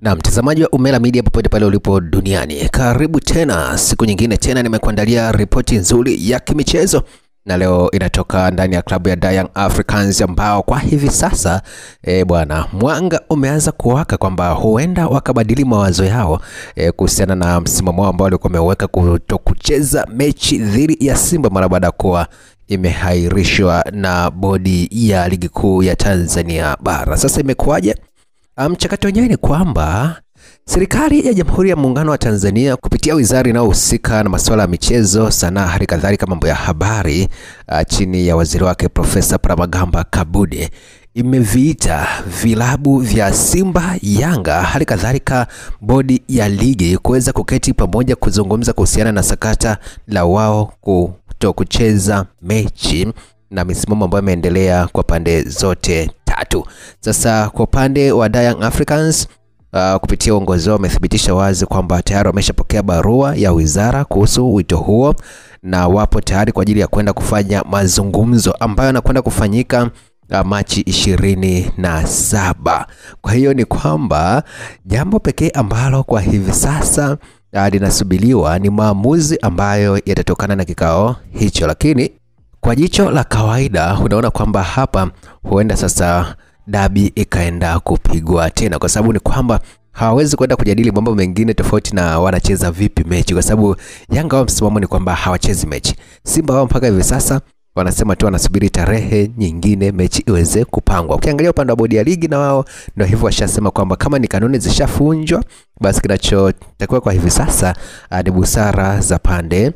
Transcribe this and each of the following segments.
Na mtazamaji wa Umela Media popote pale ulipo duniani, karibu tena siku nyingine tena, nimekuandalia ripoti nzuri ya kimichezo na leo inatoka ndani ya klabu ya Young Africans ambao kwa hivi sasa bwana mwanga umeanza kuwaka kwamba huenda wakabadili mawazo yao kuhusiana na msimamo ambao walikuwa wameweka kutokucheza mechi dhidi ya Simba mara baada kuwa imehairishwa na bodi ya ligi kuu ya Tanzania bara. Sasa imekuwaje? Mchakato wenyewe ni kwamba serikali ya Jamhuri ya Muungano wa Tanzania kupitia wizara inayohusika na masuala ya michezo, sanaa, hali kadhalika mambo ya habari chini ya waziri wake Profesa Palamagamba Kabudi imeviita vilabu vya Simba, Yanga, hali kadhalika bodi ya ligi kuweza kuketi pamoja kuzungumza kuhusiana na sakata la wao kutokucheza mechi na misimamo ambayo imeendelea kwa pande zote tatu. Sasa kwa upande wa Young Africans kupitia uongozi wao wamethibitisha wazi kwamba tayari wameshapokea barua ya wizara kuhusu wito huo na wapo tayari kwa ajili ya kwenda kufanya mazungumzo ambayo yanakwenda kufanyika Machi 27. Kwa hiyo ni kwamba jambo pekee ambalo kwa hivi sasa linasubiriwa ni maamuzi ambayo yatatokana na kikao hicho, lakini kwa jicho la kawaida unaona kwamba hapa huenda sasa dabi ikaenda kupigwa tena, kwa sababu ni kwamba hawawezi kwenda kujadili mambo mengine tofauti na wanacheza vipi mechi, kwa sababu Yanga wao msimamo ni kwamba hawachezi mechi. Simba wao mpaka hivi sasa wanasema tu wanasubiri tarehe nyingine mechi iweze kupangwa. Ukiangalia upande wa bodi ya ligi na wao ndio hivyo, washasema kwamba kama ni kanuni zishafunjwa basi kinachotakiwa kwa hivi sasa ni busara za pande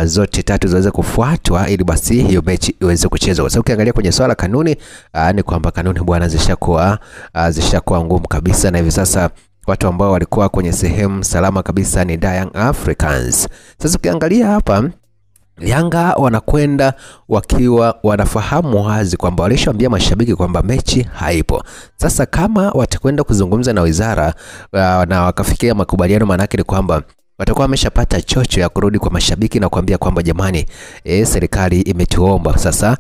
zote tatu ziweze kufuatwa ili basi hiyo mechi iweze kuchezwa. Sasa ukiangalia kwenye swala kanuni ni kwamba kanuni bwana zishakuwa ngumu kabisa, na hivi sasa watu ambao walikuwa kwenye sehemu salama kabisa ni Young Africans. Sasa ukiangalia hapa Yanga wanakwenda wakiwa wanafahamu wazi kwamba walishaambia mashabiki kwamba mechi haipo. Sasa kama watakwenda kuzungumza na wizara na wakafikia makubaliano, maana yake ni kwamba watakuwa wameshapata chocho ya kurudi kwa mashabiki na kuambia kwamba jamani, serikali imetuomba sasa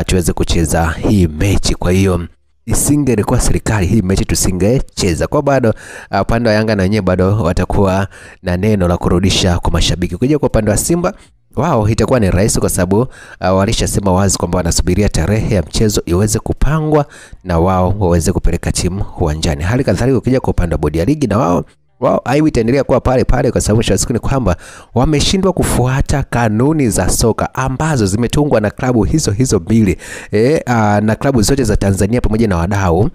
tuweze kucheza hii mechi. Kwa hiyo isingelikuwa serikali hii mechi tusingecheza. Kwa bado upande wa Yanga na wenyewe bado watakuwa na neno la kurudisha kwa mashabiki. Kuja kwa upande wa Simba wao itakuwa ni rahisi kwa sababu walishasema wazi kwamba wanasubiria tarehe ya mchezo iweze kupangwa na wao waweze kupeleka timu uwanjani. Hali kadhalika ukija kwa upande wa bodi ya ligi na wao aibu itaendelea kuwa pale pale, kwa sababu shasiku ni kwamba wameshindwa kufuata kanuni za soka ambazo zimetungwa na klabu hizo mbili na klabu zote za Tanzania pamoja na wadau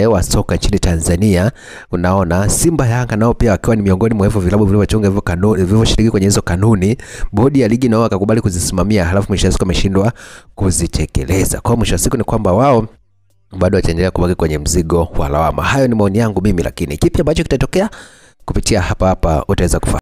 wa soka nchini Tanzania. Unaona Simba, Yanga nao pia wakiwa ni miongoni mwa hivyo vilabu vilivyochunga hivyo kanuni, vilivyoshiriki kwenye hizo kanuni, bodi ya ligi nao wakakubali kuzisimamia, halafu mwisho wa siku wameshindwa kuzitekeleza. Kwa mwisho wa siku ni kwamba wao bado wataendelea kubaki kwenye mzigo wa lawama. Hayo ni maoni yangu mimi, lakini kipi ambacho kitatokea kupitia hapa utaweza kufahamu.